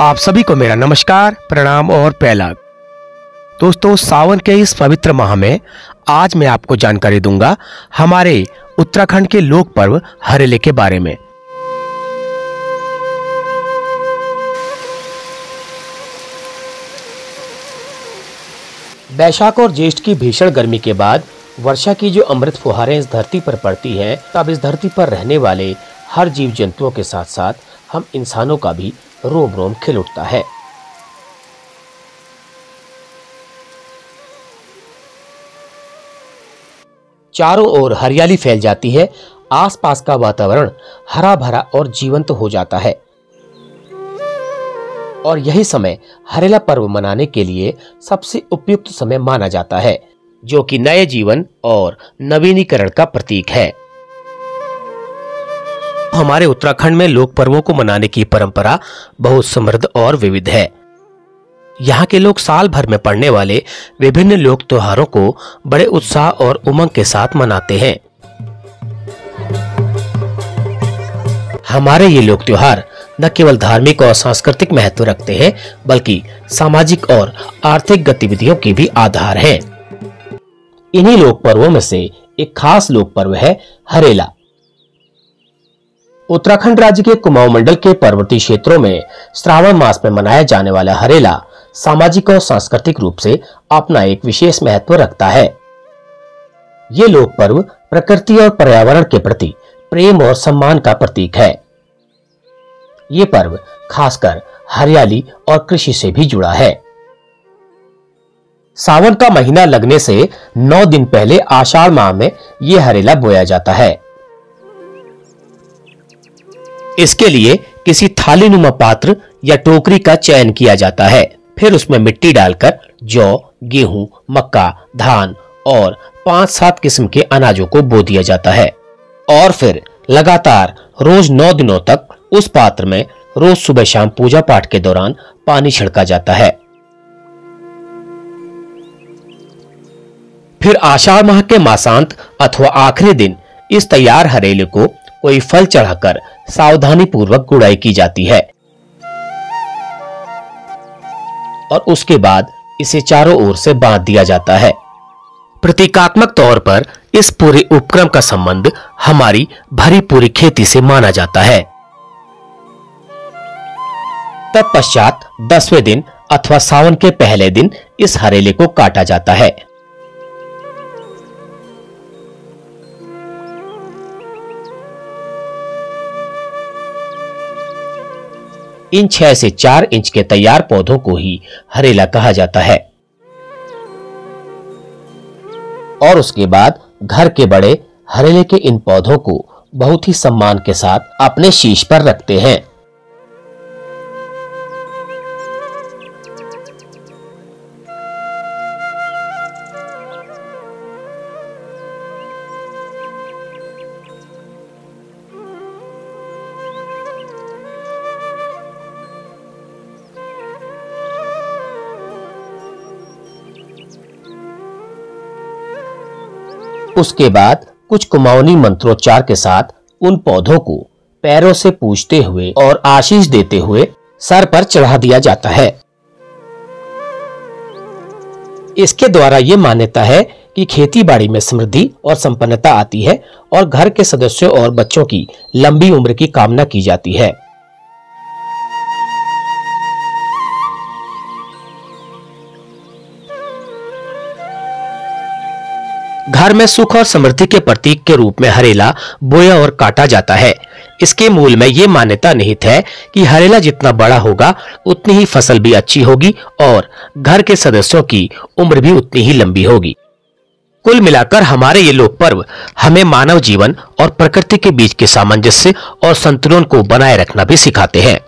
आप सभी को मेरा नमस्कार, प्रणाम और पहलाग। दोस्तों, सावन के इस पवित्र माह में आज मैं आपको जानकारी दूंगा हमारे उत्तराखंड के लोक पर्व हरेले के बारे में। वैशाख और ज्येष्ठ की भीषण गर्मी के बाद वर्षा की जो अमृत फुहारें इस धरती पर पड़ती हैं, तब इस धरती पर रहने वाले हर जीव जंतुओं के साथ साथ हम इंसानों का भी रोम रोम खिल उठता है। चारों ओर हरियाली फैल जाती है, आसपास का वातावरण हरा भरा और जीवंत हो जाता है। और यही समय हरेला पर्व मनाने के लिए सबसे उपयुक्त समय माना जाता है, जो कि नए जीवन और नवीनीकरण का प्रतीक है। हमारे उत्तराखंड में लोक पर्वों को मनाने की परंपरा बहुत समृद्ध और विविध है। यहाँ के लोग साल भर में पड़ने वाले विभिन्न लोक त्योहारों को बड़े उत्साह और उमंग के साथ मनाते हैं। हमारे ये लोक त्योहार न केवल धार्मिक और सांस्कृतिक महत्व रखते हैं, बल्कि सामाजिक और आर्थिक गतिविधियों के भी आधार हैं। इन्हीं लोक पर्वों में से एक खास लोक पर्व है हरेला। उत्तराखंड राज्य के कुमाऊं मंडल के पर्वतीय क्षेत्रों में श्रावण मास में मनाया जाने वाला हरेला सामाजिक और सांस्कृतिक रूप से अपना एक विशेष महत्व रखता है। ये लोक पर्व प्रकृति और पर्यावरण के प्रति प्रेम और सम्मान का प्रतीक है। ये पर्व खासकर हरियाली और कृषि से भी जुड़ा है। सावन का महीना लगने से 9 दिन पहले आषाढ़ माह में यह हरेला बोया जाता है। इसके लिए किसी थालीनुमा पात्र या टोकरी का चयन किया जाता है। फिर उसमें मिट्टी डालकर जौ, गेहूं, मक्का, धान और 5-7 किस्म के अनाजों को बो दिया जाता है। और फिर लगातार रोज 9 दिनों तक उस पात्र में रोज सुबह शाम पूजा पाठ के दौरान पानी छिड़का जाता है। फिर आषाढ़ माह के मासांत अथवा आखिरी दिन इस तैयार हरेले को कोई फल चढ़ाकर सावधानी पूर्वक गुड़ाई की जाती है और उसके बाद इसे चारों ओर से बांध दिया जाता है। प्रतीकात्मक तौर पर इस पूरे उपक्रम का संबंध हमारी भरी पूरी खेती से माना जाता है। तत्पश्चात 10वें दिन अथवा सावन के पहले दिन इस हरेले को काटा जाता है। इन 6 से 4 इंच के तैयार पौधों को ही हरेला कहा जाता है। और उसके बाद घर के बड़े हरेले के इन पौधों को बहुत ही सम्मान के साथ अपने शीश पर रखते हैं। उसके बाद कुछ कुमाऊनी मंत्रोच्चार के साथ उन पौधों को पैरों से पूजते हुए और आशीष देते हुए सर पर चढ़ा दिया जाता है। इसके द्वारा ये मान्यता है कि खेती बाड़ी में समृद्धि और संपन्नता आती है और घर के सदस्यों और बच्चों की लंबी उम्र की कामना की जाती है। घर में सुख और समृद्धि के प्रतीक के रूप में हरेला बोया और काटा जाता है। इसके मूल में ये मान्यता निहित है कि हरेला जितना बड़ा होगा उतनी ही फसल भी अच्छी होगी और घर के सदस्यों की उम्र भी उतनी ही लंबी होगी। कुल मिलाकर हमारे ये लोक पर्व हमें मानव जीवन और प्रकृति के बीच के सामंजस्य और संतुलन को बनाए रखना भी सिखाते हैं।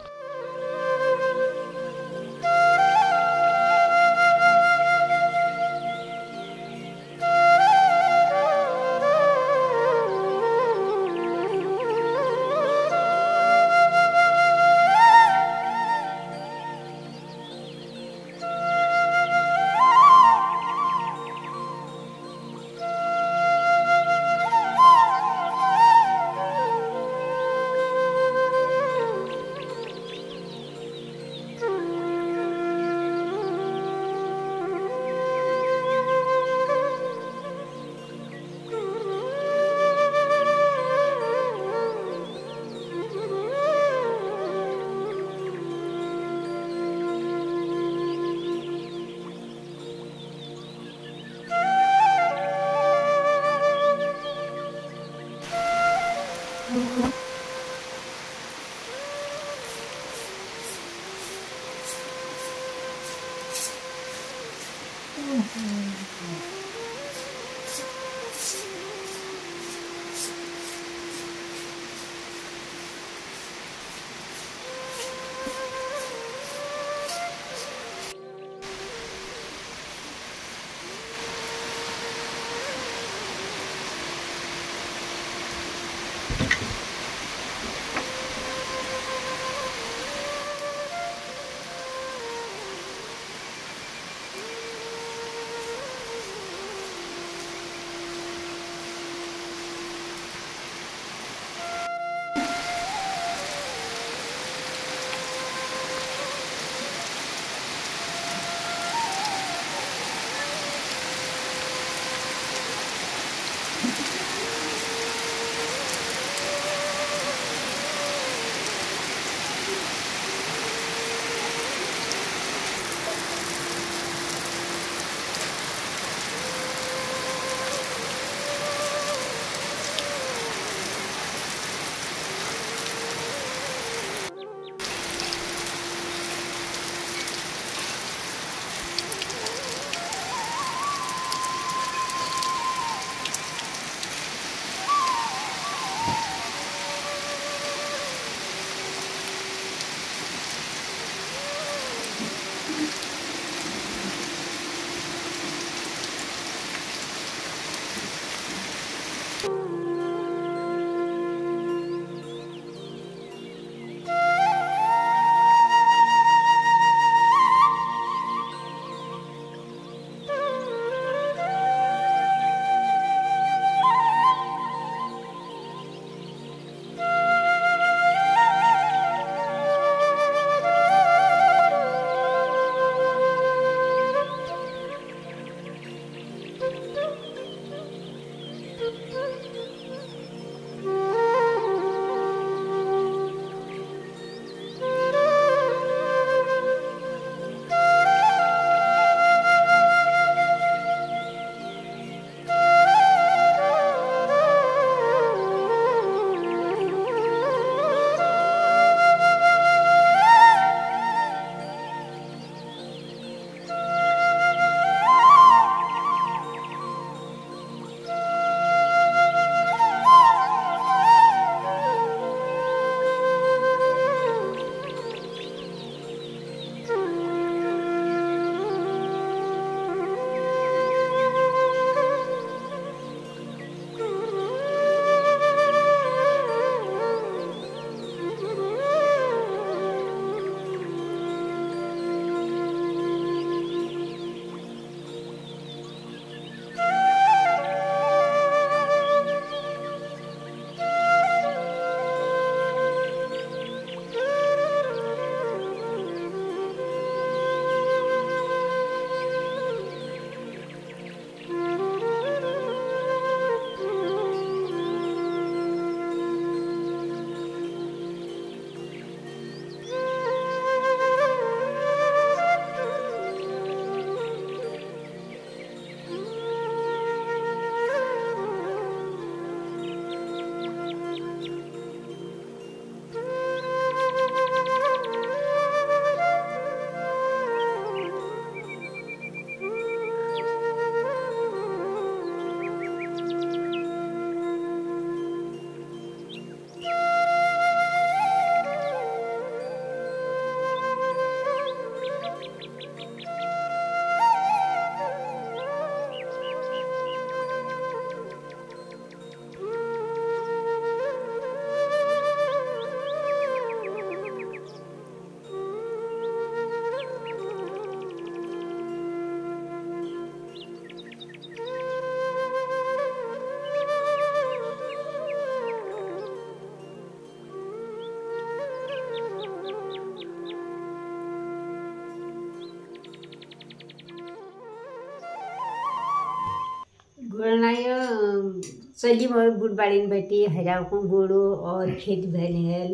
चली मोर बुढ़बाड़ी बेटी हरियाव को गोड़ो और खेत भैल हेल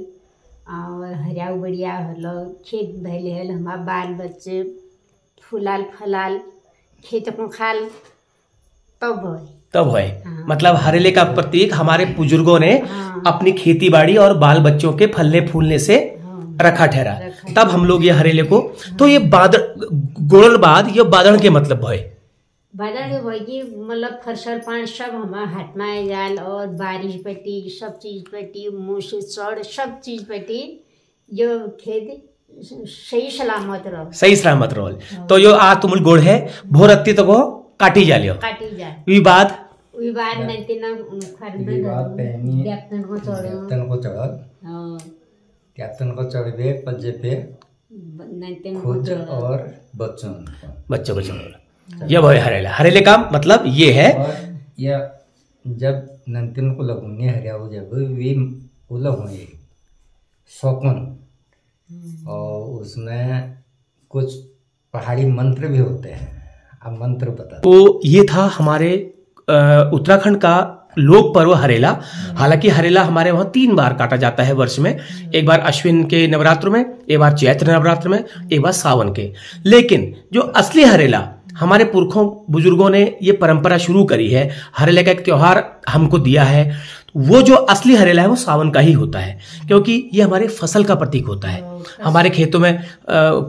और हरियाव बढ़िया हलो खेत भैल हेल हमार बाल बच्चे फूलाल फलाल खेत को खाल तब है। हाँ। मतलब हरेले का प्रतीक हमारे बुजुर्गों ने अपनी खेती बाड़ी और बाल बच्चों के फलने फूलने से रखा ठहरा, तब हम लोग ये हरेले को। तो ये बादल गोड़ल बाद ये बादल के मतलब है बादल के भाई मतलब फरसल पान सब हमारे हाथ में जाल और बारिश पटी सब चीज पटी मुँह से चढ़ सब चीज पटी जो खेत सही सलामत रहो। तो यो आ तुम गोड़ है भोरत्ती तो वो काटी जा लियो विवाद नहीं ना कैप्टन को चढ़े पंजे पे खुद और बच्चों को चढ़ो। ये भाई हरेले का मतलब ये है। और यह जब नंतिन को लगूंगे हरिया हो जब वे उलग हुए शौकन और उसमें कुछ पहाड़ी मंत्र भी होते हैं, अब मंत्र बता। तो ये था हमारे उत्तराखंड का लोक पर्व हरेला। हालांकि हरेला हमारे वहां 3 बार काटा जाता है वर्ष में, एक बार अश्विन के नवरात्र में, एक बार चैत्र नवरात्र में, एक बार सावन के। लेकिन जो असली हरेला हमारे पुरखों बुजुर्गों ने ये परंपरा शुरू करी है, हरेले का एक त्योहार हमको दिया है, वो जो असली हरेला है वो सावन का ही होता है, क्योंकि ये हमारे फसल का प्रतीक होता है। हमारे खेतों में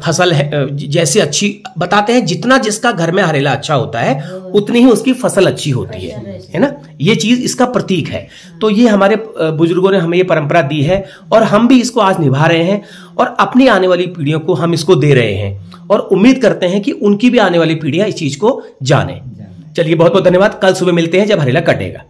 फसल है जैसे अच्छी बताते हैं, जितना जिसका घर में हरेला अच्छा होता है उतनी ही उसकी फसल अच्छी होती है ना। ये चीज इसका प्रतीक है। तो ये हमारे बुजुर्गों ने हमें ये परंपरा दी है और हम भी इसको आज निभा रहे हैं और अपनी आने वाली पीढ़ियों को हम इसको दे रहे हैं और उम्मीद करते हैं कि उनकी भी आने वाली पीढ़ियां इस चीज को जाने। चलिए बहुत बहुत धन्यवाद। कल सुबह मिलते हैं जब हरेला कटेगा।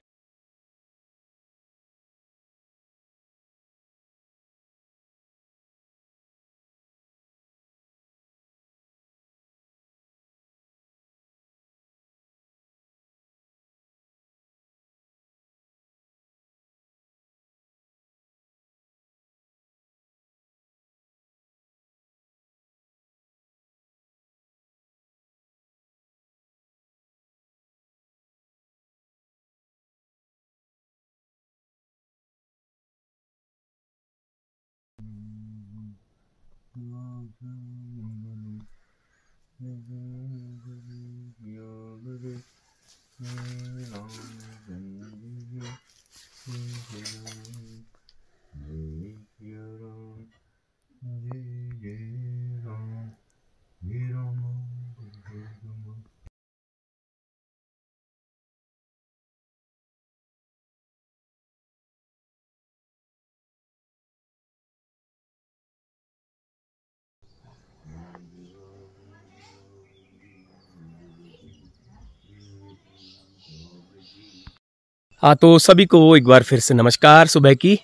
हाँ, तो सभी को एक बार फिर से नमस्कार सुबह की।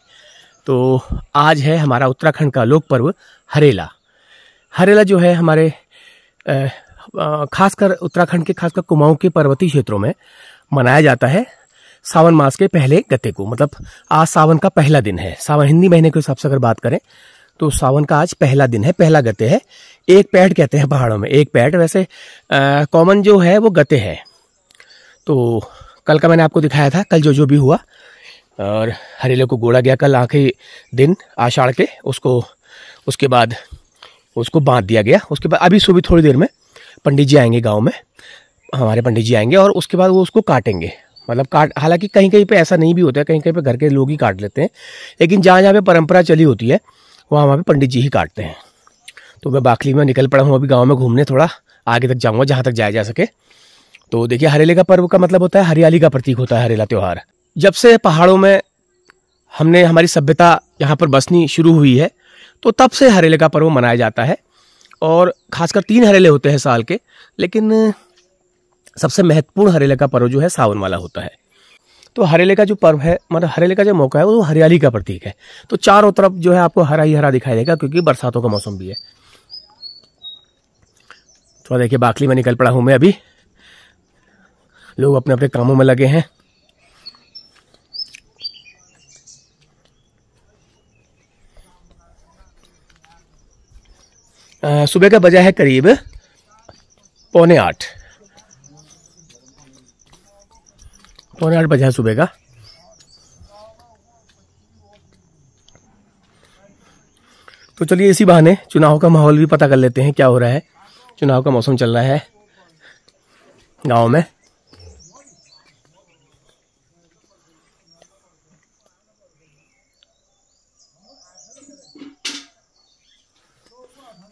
तो आज है हमारा उत्तराखंड का लोक पर्व हरेला। हरेला जो है हमारे खासकर उत्तराखंड के खासकर कुमाऊं के पर्वतीय क्षेत्रों में मनाया जाता है सावन मास के पहले गते को। मतलब आज सावन का पहला दिन है। सावन हिंदी महीने के हिसाब से अगर बात करें तो सावन का आज पहला दिन है, पहला गते है। एक पैठ कहते हैं पहाड़ों में, एक पैठ वैसे कॉमन जो है वो गते है। तो कल का मैंने आपको दिखाया था, कल जो भी हुआ और हरेले को गोड़ा गया कल आखिरी दिन आषाढ़ के, उसके बाद उसको बांध दिया गया। उसके बाद अभी सुबह थोड़ी देर में पंडित जी आएंगे गांव में, हमारे पंडित जी आएंगे और उसके बाद वो उसको काटेंगे। मतलब हालांकि कहीं कहीं पे ऐसा नहीं भी होता है, कहीं कहीं पे घर के लोग ही काट लेते हैं, लेकिन जहाँ जहाँ पे परंपरा चली होती है वहाँ पे पंडित जी ही काटते हैं। तो मैं बाखली में निकल पड़ा हूँ अभी गाँव में घूमने, थोड़ा आगे तक जाऊँगा जहाँ तक जाया जा सके। तो देखिए हरेले का पर्व का मतलब होता है हरियाली का प्रतीक होता है हरेला त्योहार। जब से पहाड़ों में हमारी सभ्यता यहाँ पर बसनी शुरू हुई है तो तब से हरेले का पर्व मनाया जाता है। और खासकर 3 हरेले होते हैं साल के, लेकिन सबसे महत्वपूर्ण हरेले का पर्व जो है सावन वाला होता है। तो हरेले का जो पर्व है, मतलब हरेले का जो मौका है वो हरियाली का प्रतीक है। तो चारों तरफ जो है आपको हरा ही हरा दिखाई देगा, क्योंकि बरसातों का मौसम भी है। तो देखिए बाखली में निकल पड़ा हूं मैं अभी, लोग अपने अपने कामों में लगे हैं। सुबह का बजा है करीब 7:45। 8:15 बजे है सुबह का। तो चलिए इसी बहाने चुनाव का माहौल भी पता कर लेते हैं क्या हो रहा है। चुनाव का मौसम चल रहा है गांव में।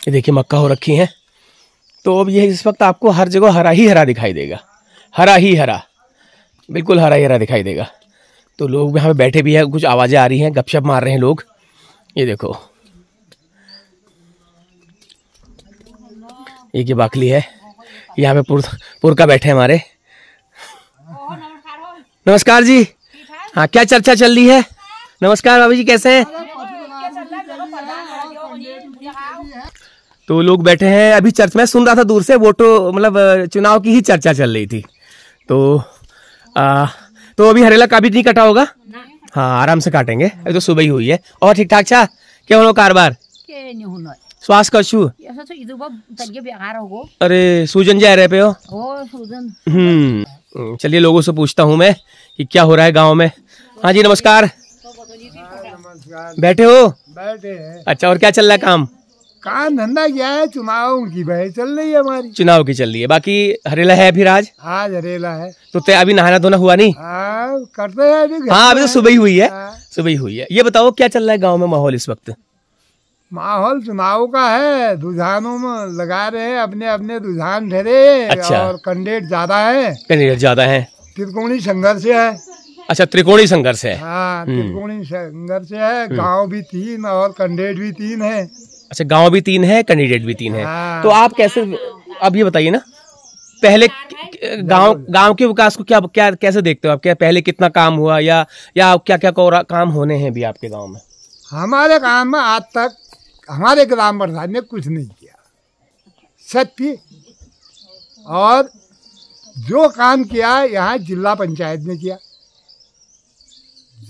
ये देखिए मक्का हो रखी है। तो अब ये इस वक्त आपको हर जगह हरा ही हरा दिखाई देगा, हरा ही हरा, बिल्कुल हरा ही हरा दिखाई देगा। तो लोग यहाँ पे बैठे भी हैं, कुछ आवाज़ें आ रही हैं, गपशप मार रहे हैं लोग। ये देखो ये बाकली है, यहाँ पे पुरका बैठे हैं हमारे। नमस्कार जी। हाँ, क्या चर्चा चल रही है? नमस्कार बाबू जी, कैसे हैं? तो लोग बैठे हैं अभी चर्च में। सुन रहा था दूर से, वोटो मतलब चुनाव की ही चर्चा चल रही थी। तो अभी हरेला का भी नहीं कटा होगा? हाँ, आराम से काटेंगे, अभी तो सुबह ही हुई है। और ठीक ठाक छा क्या हो कारबार? स्वास्थ्य का छू? अरे सूजन जा रहे पे हो? चलिए लोगों से पूछता हूँ मैं कि क्या हो रहा है गांव में। हाँ जी नमस्कार। बैठे हो? बैठे हैं। अच्छा, और क्या चल रहा है काम? काम धंधा क्या है, चुनाव की भाई चल रही है हमारी। चुनाव की चल रही है। बाकी हरेला है फिर आज हरेला है। तो अभी नहाना धोना हुआ नहीं? करते हैं अभी। हाँ, अभी तो सुबह ही हुई है। सुबह ही हुई है। ये बताओ क्या चल रहा है गांव में माहौल इस वक्त? माहौल चुनाव का है, रुझानों में लगा रहे हैं, अपने अपने रुझान ठहरे। अच्छा। और कैंडिडेट ज्यादा है। कैंडिडेट ज्यादा है। त्रिकोणीय संघर्ष है। अच्छा, त्रिकोणीय संघर्ष है। हाँ, त्रिकोणीय संघर्ष है। गांव भी 3 और कैंडिडेट भी 3 है। अच्छा, गांव भी 3 है, कैंडिडेट भी 3 है। हाँ। तो आप कैसे, अब ये बताइए ना, पहले गांव के विकास को क्या कैसे देखते हो आप? क्या पहले कितना काम हुआ या क्या क्या काम होने हैं भी आपके गांव में? हमारे गांव में आज तक हमारे ग्राम प्रधान ने कुछ नहीं किया, सत्य। और जो काम किया यहाँ जिला पंचायत ने किया।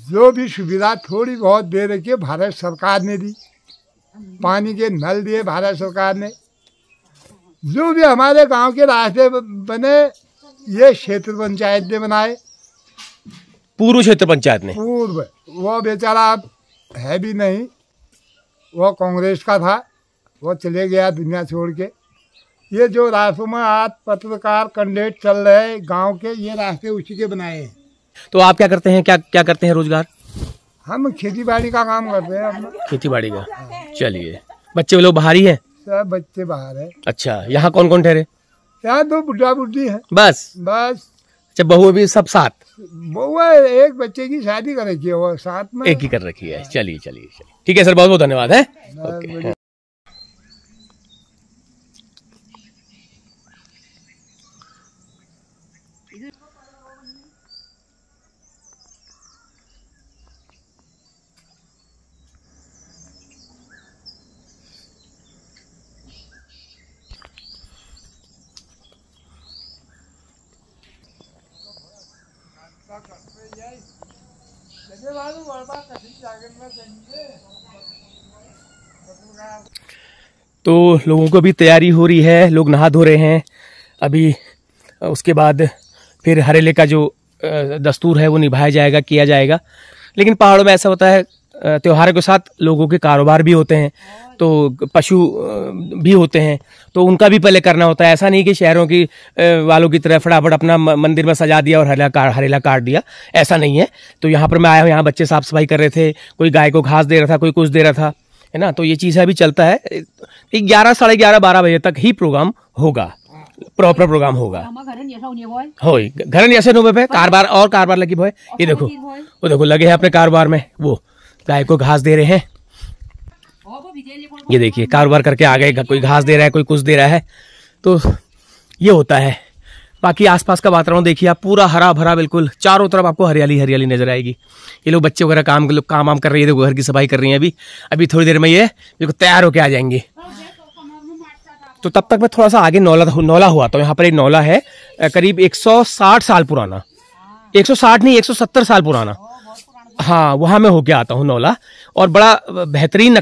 जो भी सुविधा थोड़ी बहुत दे रखी है भारत सरकार ने दी। पानी के नल दिए भारत सरकार ने। जो भी हमारे गांव के रास्ते बने ये क्षेत्र पंचायत ने बनाए। पूर्व क्षेत्र पंचायत ने? पूर्व। वो बेचारा अब है भी नहीं, वो कांग्रेस का था, वो चले गया दुनिया छोड़ के। ये जो रास्तों में आज पत्रकार कैंडिडेट चल रहे हैं गांव के, ये रास्ते उसी के बनाए हैं। तो आप क्या करते हैं, क्या करते हैं रोजगार? हम खेती बाड़ी का काम करते हैं अपना। खेती बाड़ी का। चलिए, बच्चे लोग बाहर ही हैं? सब बच्चे बाहर है। अच्छा, यहाँ कौन कौन ठहरे? यहाँ 2 बुढ़ा बुढ़ी है बस। अच्छा, बहू भी सब साथ? बहू एक बच्चे की शादी कर रखी है, वो साथ में एक ही कर रखी है। चलिए ठीक है सर, बहुत बहुत धन्यवाद है। ओके। तो लोगों को भी तैयारी हो रही है, लोग नहा धो रहे हैं अभी। उसके बाद फिर हरेले का जो दस्तूर है वो निभाया जाएगा, किया जाएगा। लेकिन पहाड़ों में ऐसा होता है, त्योहारों के साथ लोगों के कारोबार भी होते हैं, तो पशु भी होते हैं, तो उनका भी पहले करना होता है। ऐसा नहीं कि शहरों की वालों की तरह फटाफट अपना मंदिर में सजा दिया और हरेला काट दिया, ऐसा नहीं है। तो यहाँ पर मैं आया हूँ, यहाँ बच्चे साफ सफाई कर रहे थे, कोई गाय को घास दे रहा था, कोई कुछ दे रहा था, है ना। तो ये चीज़ अभी चलता है। 11, साढ़े 11, 12 बजे तक ही प्रोग्राम होगा, प्रॉपर प्रोग्राम होगा। हो घर ऐसे नो पे कारबार लगी भोय। ये देखो, वो देखो लगे हैं अपने कारोबार में, वो गाय को घास दे रहे हैं। ये देखिए कारोबार करके आ गए, कोई घास दे रहा है, कोई कुछ दे रहा है। तो ये होता है। बाकी आसपास का वातावरण देखिए आप, पूरा हरा भरा, बिल्कुल चारों तरफ आपको हरियाली हरियाली नजर आएगी। ये लोग बच्चे वगैरह काम कर रही है, देखो घर की सफाई कर रही है। अभी थोड़ी देर में ये देखो तैयार होके आ जाएंगे। तो तब तक मैं थोड़ा सा आगे नौला हुआ था। यहाँ पर एक नौला है करीब 160 साल पुराना, 160 नहीं 170 साल पुराना। हाँ, वहाँ मैं होके आता हूँ नौला, और बड़ा बेहतरीन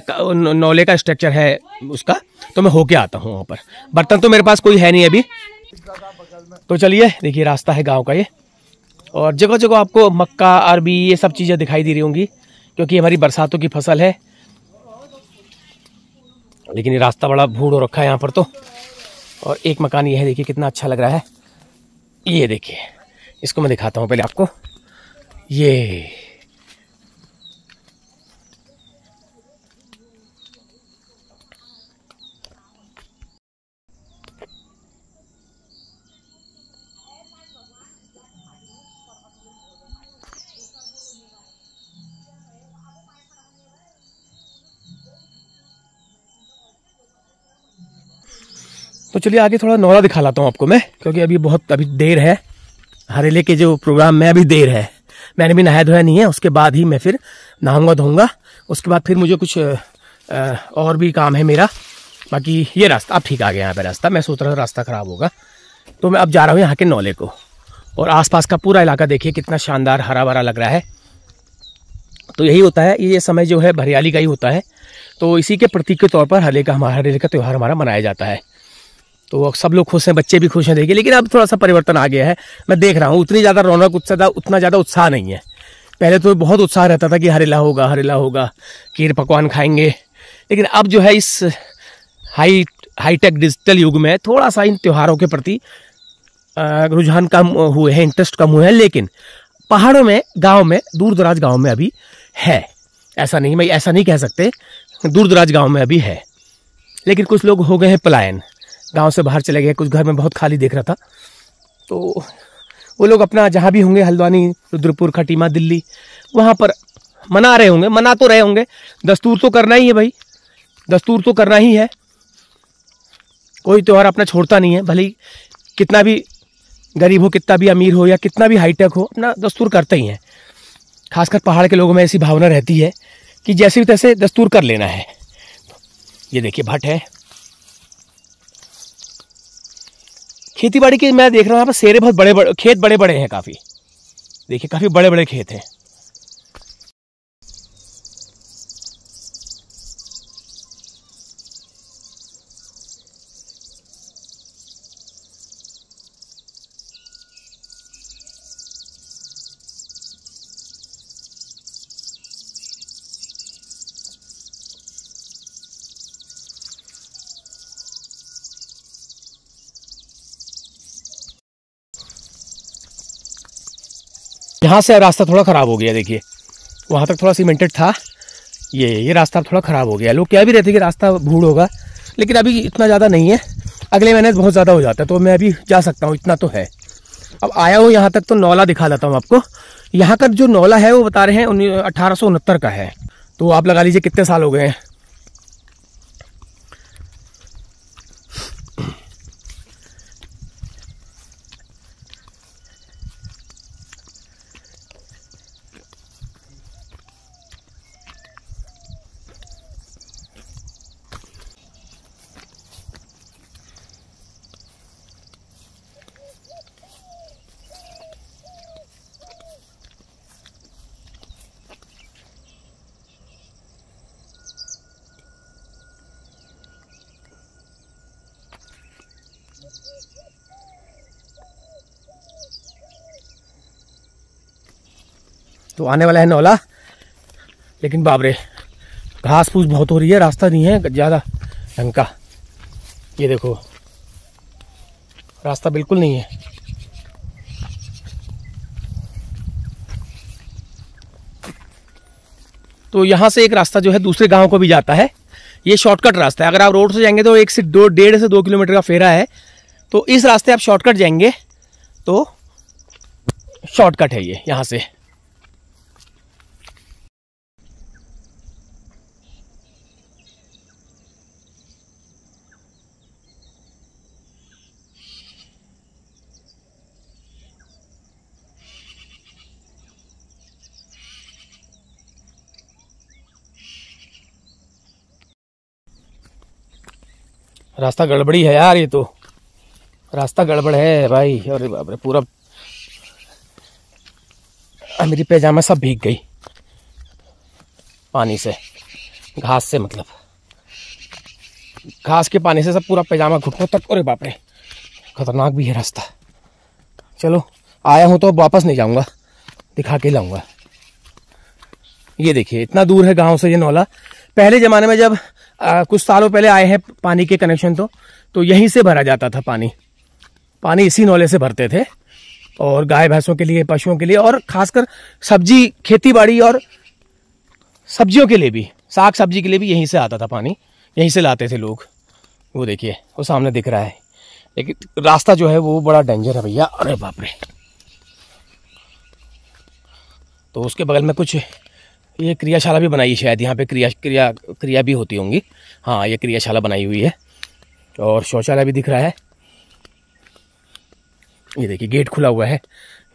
नौले का स्ट्रक्चर है उसका, तो मैं होके आता हूँ वहाँ पर। बर्तन तो मेरे पास कोई है नहीं अभी। तो चलिए देखिए रास्ता है गांव का ये, और जगह जगह आपको मक्का, अरबी ये सब चीज़ें दिखाई दे रही होंगी, क्योंकि हमारी बरसातों की फसल है। लेकिन ये रास्ता बड़ा भूड़ हो रखा है यहाँ पर तो। और एक मकान ये है, देखिए कितना अच्छा लग रहा है। ये देखिए, इसको मैं दिखाता हूँ पहले आपको। ये तो चलिए आगे थोड़ा नौला दिखा लाता हूँ आपको मैं, क्योंकि अभी देर है। हरेले के जो प्रोग्राम में अभी देर है। मैंने भी नहाया धोया नहीं है, उसके बाद ही मैं फिर नहाऊंगा धोऊंगा। उसके बाद फिर मुझे कुछ और भी काम है मेरा। बाकी ये रास्ता अब ठीक आ गया यहाँ पे रास्ता। मैं सोच रहा था रास्ता ख़राब होगा, तो मैं अब जा रहा हूँ यहाँ के नौले को। और आसपास का पूरा इलाका देखिए कितना शानदार हरा भरा लग रहा है। तो यही होता है, ये समय जो है हरियाली का ही होता है। तो इसी के प्रतीक के तौर पर हरेले का त्यौहार हमारा मनाया जाता है। तो सब लोग खुश हैं, बच्चे भी खुश हैं देखिए। लेकिन अब थोड़ा सा परिवर्तन आ गया है, मैं देख रहा हूँ। उतनी ज़्यादा रौनक उतना ज़्यादा उत्साह नहीं है। पहले तो बहुत उत्साह रहता था कि हरेला होगा, खीर पकवान खाएंगे। लेकिन अब जो है इस हाईटेक डिजिटल युग में थोड़ा सा इन त्योहारों के प्रति रुझान कम हुए हैं, इंटरेस्ट कम हुए हैं। लेकिन पहाड़ों में, गाँव में, दूर दराज गाँव में अभी है। ऐसा नहीं कह सकते, दूर दराज गाँव में अभी है। लेकिन कुछ लोग हो गए हैं पलायन, गांव से बाहर चले गए। कुछ घर में बहुत खाली दिख रहा था, तो वो लोग अपना जहाँ भी होंगे, हल्द्वानी, रुद्रपुर, खटीमा, दिल्ली, वहाँ पर मना तो रहे होंगे। दस्तूर तो करना ही है भाई, दस्तूर तो करना ही है। कोई त्योहार अपना छोड़ता नहीं है, भले ही कितना भी गरीब हो, कितना भी अमीर हो, या कितना भी हाईटेक हो, अपना दस्तूर करते ही हैं। खासकर पहाड़ के लोगों में ऐसी भावना रहती है कि जैसे भी तैसे दस्तूर कर लेना है। ये देखिए भट्ट है। खेती बाड़ी की मैं देख रहा हूँ यहाँ पर सेरे बहुत बड़े खेत बड़े बड़े हैं काफ़ी। देखिए काफ़ी बड़े बड़े खेत हैं। यहाँ से रास्ता थोड़ा ख़राब हो गया, देखिए वहाँ तक थोड़ा सीमेंटेड था। ये रास्ता थोड़ा ख़राब हो गया। लोग कह भी रहते कि रास्ता भूड़ होगा, लेकिन अभी इतना ज़्यादा नहीं है। अगले महीने बहुत ज़्यादा हो जाता है, तो मैं अभी जा सकता हूँ, इतना तो है। अब आया हूँ यहाँ तक, तो नौला दिखा देता हूँ आपको। यहाँ का जो नौला है वो बता रहे हैं 1869 का है। तो आप लगा लीजिए कितने साल हो गए हैं। तो आने वाला है नौला, लेकिन बाबरे घास फूस बहुत हो रही है, रास्ता नहीं है ज़्यादा ढंग का। ये देखो रास्ता बिल्कुल नहीं है। तो यहाँ से एक रास्ता जो है दूसरे गांव को भी जाता है। ये शॉर्टकट रास्ता है। अगर आप रोड से जाएंगे तो 1.5 से 2 किलोमीटर का फेरा है। तो इस रास्ते आप शॉर्टकट जाएंगे तो शॉर्टकट है ये यहाँ से। रास्ता गड़बड़ी है यार, ये तो रास्ता गड़बड़ है भाई। अरे बाप रे, पूरा मेरी पैजामा सब भीग गई पानी से, घास से, मतलब घास के पानी से सब पूरा पैजामा घुटनों तक। अरे बाप रे, खतरनाक भी है रास्ता। चलो आया हूँ तो अब वापस नहीं जाऊँगा, दिखा के लाऊंगा। ये देखिए इतना दूर है गांव से ये नौला। पहले ज़माने में जब कुछ सालों पहले आए हैं पानी के कनेक्शन तो यहीं से भरा जाता था पानी इसी नौले से भरते थे, और गाय भैंसों के लिए, पशुओं के लिए, और खासकर सब्जी खेती बाड़ी और सब्जियों के लिए भी, साग सब्जी के लिए भी यहीं से आता था पानी, यहीं से लाते थे लोग। वो देखिए वो सामने दिख रहा है, लेकिन रास्ता जो है वो बड़ा डेंजर है भैया। अरे बाप रे। तो उसके बगल में कुछ ये क्रियाशाला भी बनाई है शायद, यहाँ पे क्रिया भी होती होंगी। हाँ, ये क्रियाशाला बनाई हुई है, और शौचालय भी दिख रहा है। ये देखिए गेट खुला हुआ है।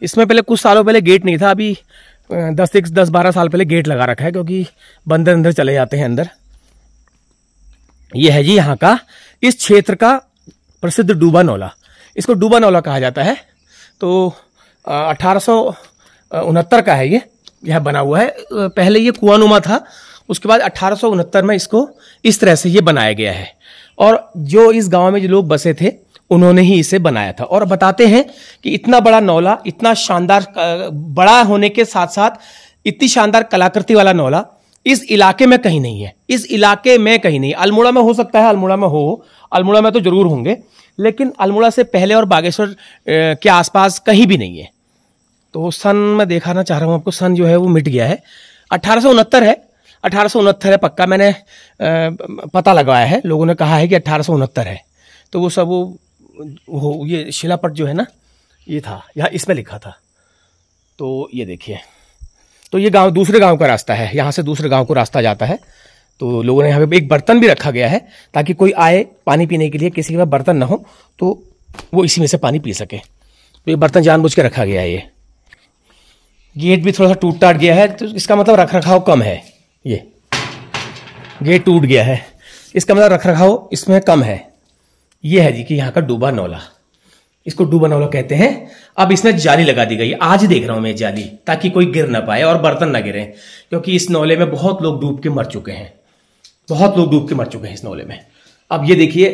इसमें पहले कुछ सालों पहले गेट नहीं था, अभी 10-12 साल पहले गेट लगा रखा है, क्योंकि बंदर अंदर चले जाते हैं अंदर। ये है जी यहाँ का, इस क्षेत्र का प्रसिद्ध डूबा नौला। इसको डूबा नौला कहा जाता है। तो 1869 का है ये, यह बना हुआ है। पहले ये कुआंनुमा था, उसके बाद 1869 में इसको इस तरह से ये बनाया गया है। और जो इस गांव में जो लोग बसे थे उन्होंने ही इसे बनाया था। और बताते हैं कि इतना बड़ा नौला, इतना शानदार, बड़ा होने के साथ साथ इतनी शानदार कलाकृति वाला नौला इस इलाके में कहीं नहीं है। इस इलाके में कहीं नहीं। अल्मोड़ा में हो सकता है, अल्मोड़ा में हो, अल्मोड़ा में तो जरूर होंगे, लेकिन अल्मोड़ा से पहले और बागेश्वर के आसपास कहीं भी नहीं है। तो सन मैं दिखाना चाह रहा हूँ आपको, सन जो है वो मिट गया है, 1869 है। 1869 है पक्का, मैंने पता लगाया है, लोगों ने कहा है कि 1869 है। तो वो सब वो ये शिलापट जो है ना, ये था यहाँ, इसमें लिखा था। तो ये देखिए, तो ये गांव दूसरे गांव का रास्ता है, यहाँ से दूसरे गांव को रास्ता जाता है। तो लोगों ने यहाँ पे एक बर्तन भी रखा गया है, ताकि कोई आए पानी पीने के लिए, किसी के पास बर्तन ना हो तो वो इसी में से पानी पी सके। तो ये बर्तन जानबूझ के रखा गया है। ये गेट भी थोड़ा सा टूट टाट गया है, तो इसका मतलब रख रखाव कम है। ये गेट टूट गया है, इसका मतलब रख रखाव इसमें कम है। ये है जी कि यहाँ का डूबा नौला, इसको डूबा नौला कहते हैं। अब इसमें जाली लगा दी गई, आज देख रहा हूं मैं जाली, ताकि कोई गिर ना पाए और बर्तन ना गिरे, क्योंकि इस नौले में बहुत लोग डूब के मर चुके हैं, बहुत लोग डूब के मर चुके हैं इस नौले में। अब ये देखिए,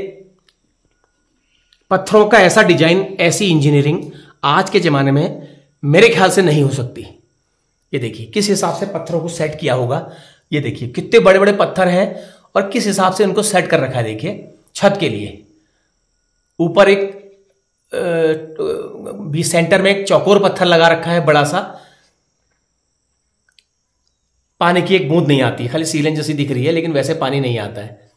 पत्थरों का ऐसा डिजाइन, ऐसी इंजीनियरिंग आज के जमाने में मेरे ख्याल से नहीं हो सकती। ये देखिए किस हिसाब से पत्थरों को सेट किया होगा। ये देखिए कितने बड़े बड़े पत्थर हैं और किस हिसाब से उनको सेट कर रखा है। देखिए छत के लिए ऊपर एक भी सेंटर में एक चौकोर पत्थर लगा रखा है बड़ा सा। पानी की एक बूंद नहीं आती, खाली सीलन जैसी दिख रही है, लेकिन वैसे पानी नहीं आता है।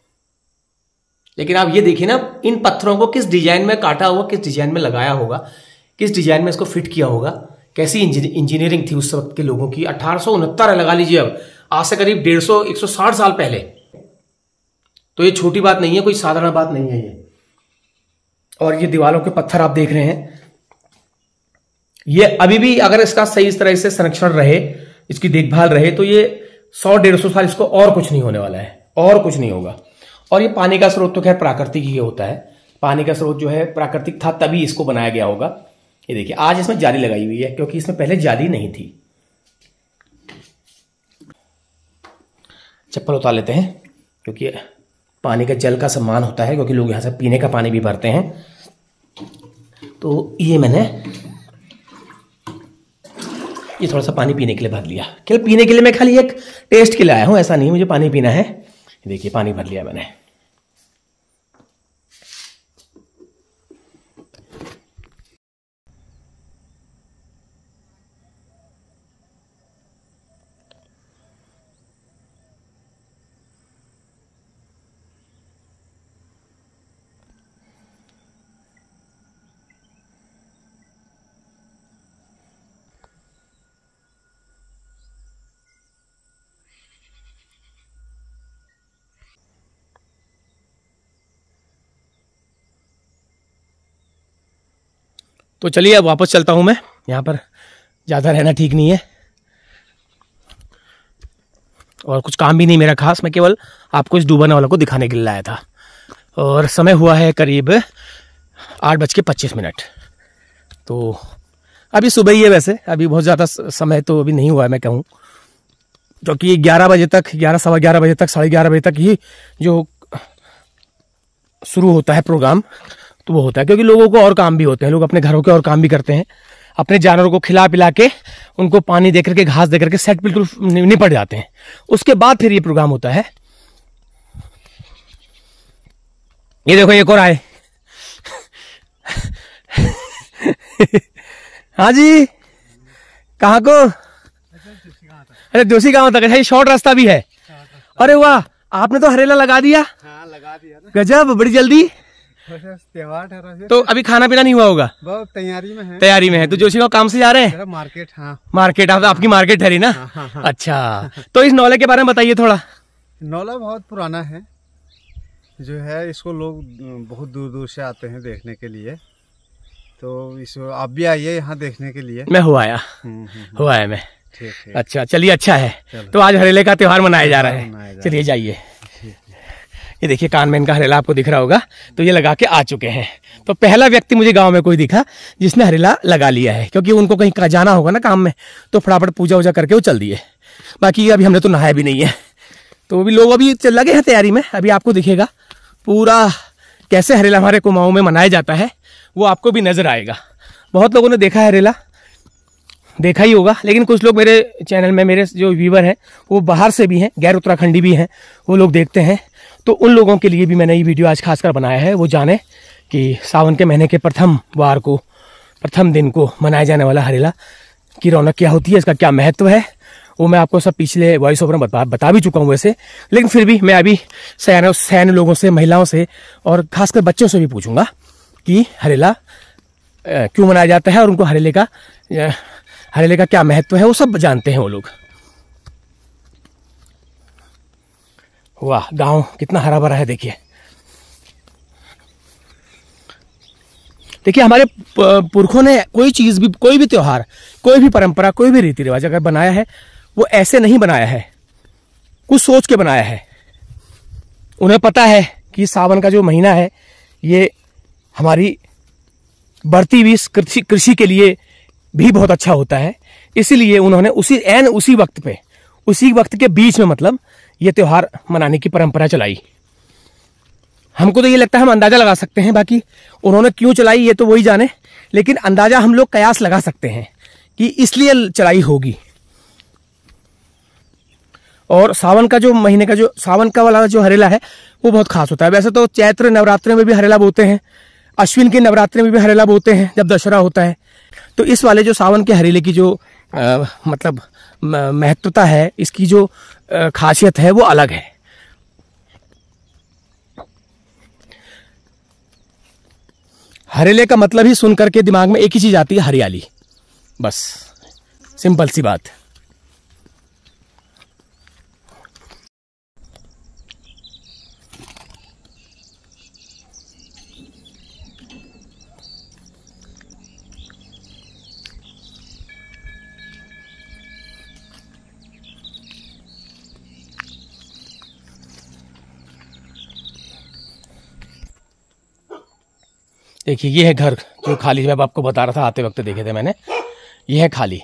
लेकिन आप ये देखिए ना, इन पत्थरों को किस डिजाइन में काटा होगा, किस डिजाइन में लगाया होगा, किस डिजाइन में इसको फिट किया होगा। कैसी इंजीनियरिंग थी उस वक्त के लोगों की। 1869 लगा लीजिए, अब आज से करीब 150-160 साल पहले। तो ये छोटी बात नहीं है, कोई साधारण बात नहीं है ये। और ये दीवारों के पत्थर आप देख रहे हैं, ये अभी भी अगर इसका सही इस तरह से संरक्षण रहे, इसकी देखभाल रहे, तो ये 100-150 साल इसको और कुछ नहीं होने वाला है, और कुछ नहीं होगा। और ये पानी का स्रोत तो खैर प्राकृतिक ही होता है, पानी का स्रोत जो है प्राकृतिक था, तभी इसको बनाया गया होगा। ये देखिए आज इसमें जाली लगाई हुई है, क्योंकि इसमें पहले जाली नहीं थी। चप्पल उतार लेते हैं, क्योंकि पानी का जल का सम्मान होता है, क्योंकि लोग यहां से पीने का पानी भी भरते हैं। तो ये मैंने ये थोड़ा सा पानी पीने के लिए भर लिया। केवल पीने के लिए, मैं खाली एक टेस्ट के लिए आया हूं, ऐसा नहीं मुझे पानी पीना है। देखिए पानी भर लिया मैंने। तो चलिए अब वापस चलता हूं मैं, यहाँ पर ज़्यादा रहना ठीक नहीं है, और कुछ काम भी नहीं मेरा खास। मैं केवल आपको इस डूबा नौला को दिखाने के लिए लाया था। और समय हुआ है करीब 8:25। तो अभी सुबह ही है, वैसे अभी बहुत ज़्यादा समय तो अभी नहीं हुआ है मैं कहूँ, क्योंकि 11 बजे तक, 11-11:15 बजे तक, 11:30 बजे तक ही जो शुरू होता है प्रोग्राम, तो वो होता है, क्योंकि लोगों को और काम भी होते हैं, लोग अपने घरों के और काम भी करते हैं। अपने जानवरों को खिला पिला के उनको पानी दे करके घास दे करके सेट बिल्कुल निपट जाते हैं। उसके बाद फिर ये प्रोग्राम होता है। ये देखो एक और आए। हाँ जी, कहाँ को? अरे जोशी गांव तक। ये शॉर्ट रास्ता भी है। अरे वाह, आपने तो हरेला लगा दिया। हाँ, लगा दिया ना। गजब, बड़ी जल्दी। त्योहार ठहरा से तो अभी खाना पीना नहीं हुआ होगा? बहुत तैयारी में है। तैयारी में है। तो जोशी गांव काम से जा रहे हैं? मार्केट। हाँ, मार्केट। आपकी मार्केट ठहरी ना? हाँ। अच्छा, तो इस नौले के बारे में बताइए थोड़ा। नौला बहुत पुराना है, जो है इसको लोग बहुत दूर दूर से आते हैं देखने के लिए। तो इसको आप भी आइए यहाँ देखने के लिए। मैं हुआ आया मैं। ठीक। अच्छा, चलिए, अच्छा है। तो आज हरेले का त्योहार मनाया जा रहा है। चलिए जाइए। ये देखिए कान में इनका हरेला आपको दिख रहा होगा। तो ये लगा के आ चुके हैं। तो पहला व्यक्ति मुझे गांव में कोई दिखा जिसने हरेला लगा लिया है, क्योंकि उनको कहीं जाना होगा ना काम में, तो फटाफट पूजा वूजा करके वो चल दिए। बाकी अभी हमने तो नहाया भी नहीं है, तो अभी लोग अभी लगे हैं तैयारी में। अभी आपको दिखेगा पूरा कैसे हरेला हमारे कुमाऊं में मनाया जाता है, वो आपको भी नजर आएगा। बहुत लोगों ने देखा है हरेला, देखा ही होगा, लेकिन कुछ लोग मेरे चैनल में, मेरे जो व्यूवर हैं वो बाहर से भी हैं, गैर उत्तराखंडी भी हैं, वो लोग देखते हैं। तो उन लोगों के लिए भी मैंने ये वीडियो आज खासकर बनाया है, वो जाने कि सावन के महीने के प्रथम वार को, प्रथम दिन को मनाया जाने वाला हरेला की रौनक क्या होती है, इसका क्या महत्व है, वो मैं आपको सब पिछले वॉइस ओवर में बता भी चुका हूँ वैसे। लेकिन फिर भी मैं अभी सैन लोगों से, महिलाओं से और खासकर बच्चों से भी पूछूंगा कि हरेला क्यों मनाया जाता है और उनको हरेले का क्या महत्व है, वो सब जानते हैं वो लोग। वाह, गांव कितना हरा भरा है। देखिए हमारे पुरखों ने कोई चीज भी, कोई भी त्योहार, कोई भी परंपरा, कोई भी रीति रिवाज अगर बनाया है, वो ऐसे नहीं बनाया है, कुछ सोच के बनाया है। उन्हें पता है कि सावन का जो महीना है ये हमारी बढ़ती हुई कृषि के लिए भी बहुत अच्छा होता है, इसीलिए उन्होंने उसी वक्त के बीच में मतलब ये त्योहार मनाने की परंपरा चलाई। हमको तो ये लगता है हम अंदाजा लगा सकते हैं, बाकी उन्होंने क्यों चलाई ये तो वही जाने, लेकिन अंदाजा हम लोग कयास लगा सकते हैं कि इसलिए चलाई होगी। और सावन का जो महीने का जो सावन का वाला जो हरेला है वो बहुत खास होता है। वैसे तो चैत्र नवरात्रि में भी हरेला बोते हैं, अश्विन के नवरात्रि में भी हरेला बोते हैं जब दशहरा होता है। तो इस वाले जो सावन के हरेले की जो मतलब महत्वता है, इसकी जो खासियत है वो अलग है। हरेले का मतलब ही सुन करके दिमाग में एक ही चीज आती है, हरियाली। बस सिंपल सी बात। देखिए ये है घर जो खाली, मैं आपको बता रहा था आते वक्त देखे थे मैंने, ये है खाली,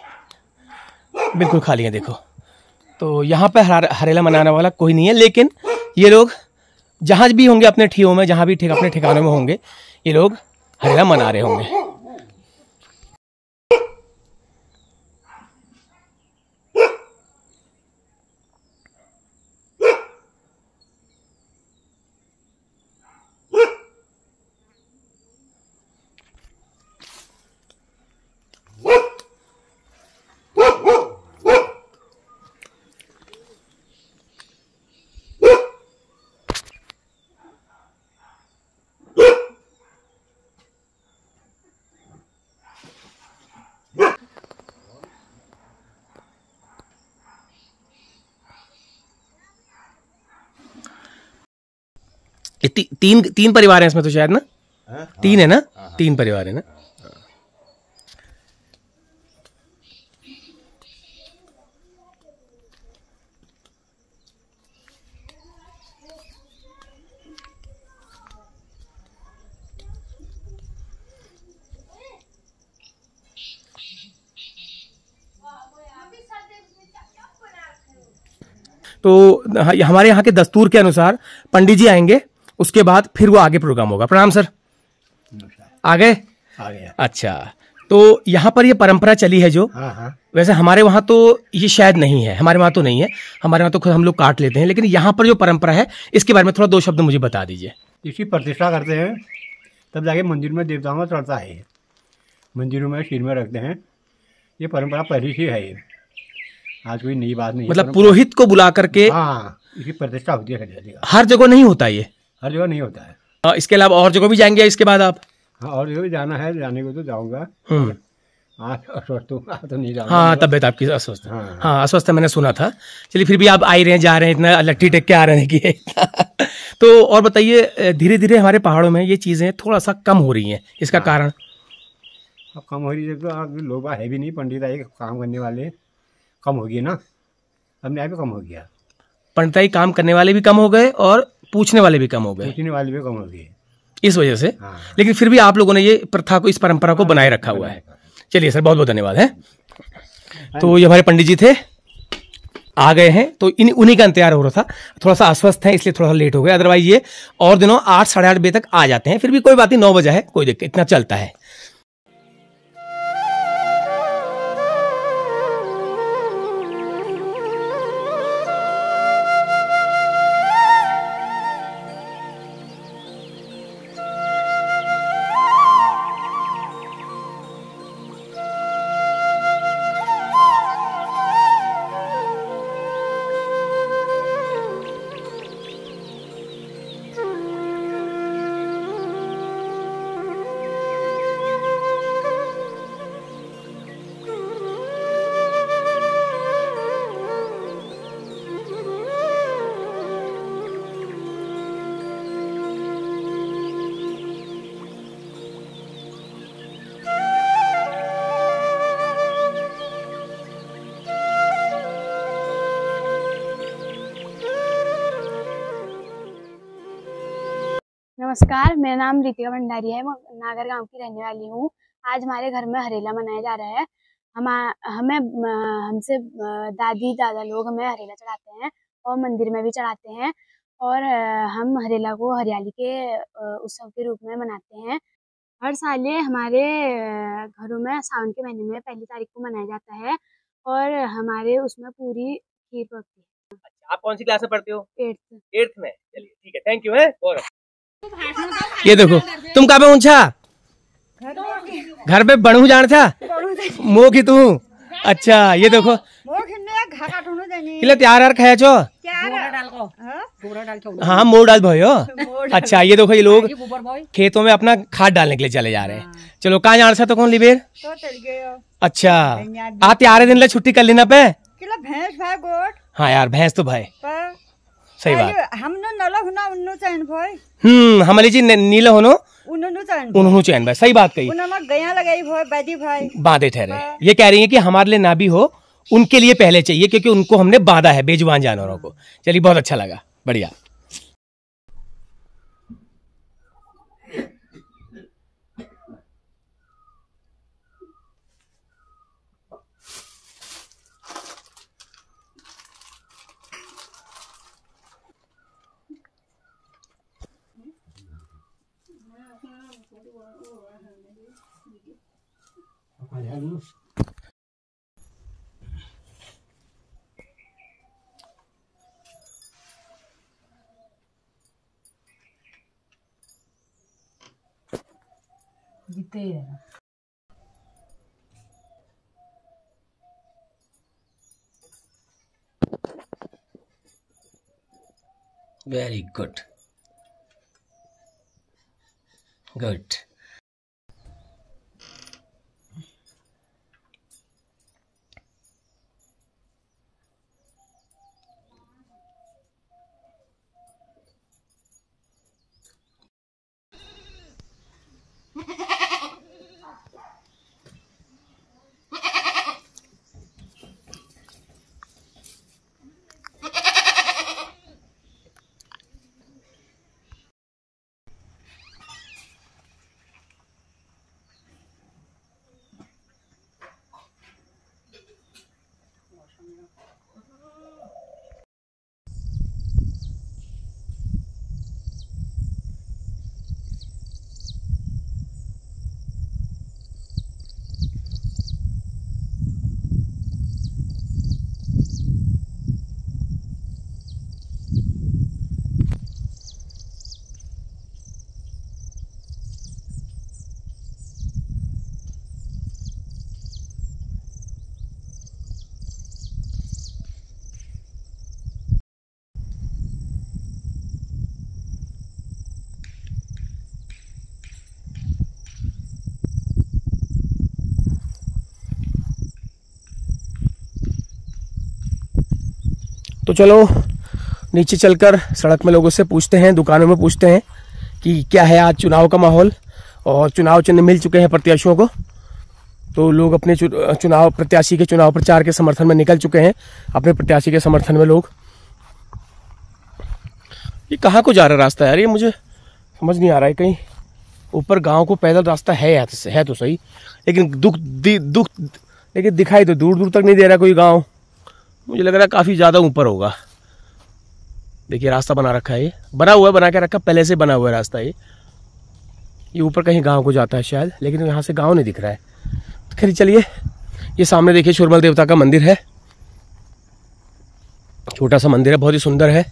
बिल्कुल खाली है। देखो तो यहाँ पे हरेला मनाने वाला कोई नहीं है, लेकिन ये लोग जहाँ भी होंगे अपने ठियों में, जहाँ भी अपने ठिकानों में होंगे, ये लोग हरेला मना रहे होंगे। तीन परिवार हैं इसमें तो शायद ना? तीन है ना? तीन परिवार है ना? तो हमारे यहाँ के दस्तूर के अनुसार पंडित जी आएंगे, उसके बाद फिर वो आगे प्रोग्राम होगा। प्रणाम सर। आ गए? आ गया। अच्छा, तो यहाँ पर ये परंपरा चली है जो, हाँ हाँ। वैसे हमारे वहाँ तो ये शायद नहीं है, हमारे वहाँ तो नहीं है, हमारे वहाँ तो खुद हम लोग काट लेते हैं, लेकिन यहाँ पर जो परंपरा है इसके बारे में थोड़ा 2 शब्द मुझे बता दीजिए। इसकी प्रतिष्ठा करते हैं तब जाके मंदिर में देवताओं में चढ़ता है, मंदिरों में सिर में रखते हैं। ये परंपरा पहले से है, ये आज कोई नई बात नहीं है। मतलब पुरोहित को बुला करके? हाँ, इसकी प्रतिष्ठा होती है हर जगह। हर जगह नहीं होता ये? हर जगह नहीं होता है। इसके अलावा और जगह भी जाएंगे इसके बाद आप? हाँ, और जगह भी जाना है, जाने को तो जाऊँगा। हाँ, अस्वस्थ हूँ तो नहीं जाऊँगा। हाँ, तबियत आपकी अस्वस्थ है। हाँ। हाँ, अस्वस्थ है, मैंने सुना था। चलिए, फिर भी आप आ ही रहे हैं, जा रहे हैं, इतना लट्ठी टेक के आ रहे हैं कि तो और बताइए, धीरे धीरे हमारे पहाड़ों में ये चीज़ें थोड़ा सा कम हो रही हैं, इसका कारण? अब कम हो रही है तो लोग है भी नहीं, पंडित आए काम करने वाले कम हो गए ना, अपने आप ही कम हो गया। पंडिताई काम करने वाले भी कम हो गए और पूछने वाले भी कम हो गए, पूछने वाले भी कम हो गए इस वजह से। हाँ। लेकिन फिर भी आप लोगों ने ये प्रथा को, इस परंपरा को बनाए रखा हुआ है। चलिए सर, बहुत बहुत धन्यवाद है। तो ये हमारे पंडित जी थे, आ गए हैं, तो उन्हीं का इंतजार हो रहा था। थोड़ा सा अस्वस्थ है इसलिए थोड़ा सा लेट हो गया, अदरवाइज ये और दिनों 8 साढ़े 8 बजे तक आ जाते हैं। फिर भी कोई बात नहीं, 9 बजे है, कोई दिक्कत, इतना चलता है। नमस्कार, मेरा नाम रितिका भंडारी है। मैं नागर गांव की रहने वाली हूँ। आज हमारे घर में हरेला मनाया जा रहा है। हमसे दादी दादा लोग हमें हरेला चढ़ाते हैं और मंदिर में भी चढ़ाते हैं। और हम हरेला को हरियाली के उत्सव के रूप में मनाते हैं। हर साल ये हमारे घरों में सावन के महीने में 1 तारीख को मनाया जाता है और हमारे उसमें पूरी खीर पकती है। आप कौन सी क्लास में पढ़ते हो? 8th में। चलिए ठीक है, थैंक यू है। और ये देखो, तुम कहाँ पे ऊंचा घर पे बनू जान था मो की तू। अच्छा, ये देखो तैयार यार खाया चो। हाँ, मोड़ डाल भयो। अच्छा, ये देखो, ये लोग खेतों में अपना खाद डालने के लिए चले जा रहे हैं। चलो, कहाँ जाना था तो कौन लिबेर? अच्छा, आ त्यारे दिन ले छुट्टी कर लेना पे। हाँ यार, भैंस तो भाई सही बात। हमारे जी नीला होनो उन्होंने चैन भाई, सही बात कही। बांधे ठहरे, ये कह रही है कि हमारे लिए ना भी हो, उनके लिए पहले चाहिए, क्योंकि उनको हमने बांधा है, बेजुबान जानवरों को। चलिए, बहुत अच्छा लगा, बढ़िया। Very good, good. तो चलो नीचे चलकर सड़क में लोगों से पूछते हैं, दुकानों में पूछते हैं कि क्या है आज चुनाव का माहौल। और चुनाव चिन्ह मिल चुके हैं प्रत्याशियों को, तो लोग अपने चुनाव प्रत्याशी के चुनाव प्रचार के समर्थन में निकल चुके हैं, अपने प्रत्याशी के समर्थन में लोग। ये कहाँ को जा रहा रास्ता यार, ये मुझे समझ नहीं आ रहा है। कहीं ऊपर गांव को पैदल रास्ता है तो सही, लेकिन लेकिन दिखाई तो दूर दूर तक नहीं दे रहा कोई गांव। मुझे लग रहा है काफ़ी ज़्यादा ऊपर होगा। देखिए रास्ता बना रखा है, ये बना हुआ है, बना के रखा, पहले से बना हुआ है रास्ता। ये ऊपर कहीं गांव को जाता है शायद, लेकिन यहाँ से गांव नहीं दिख रहा है। तो खैर चलिए, ये सामने देखिए शूरमल देवता का मंदिर है, छोटा सा मंदिर है, बहुत ही सुंदर है।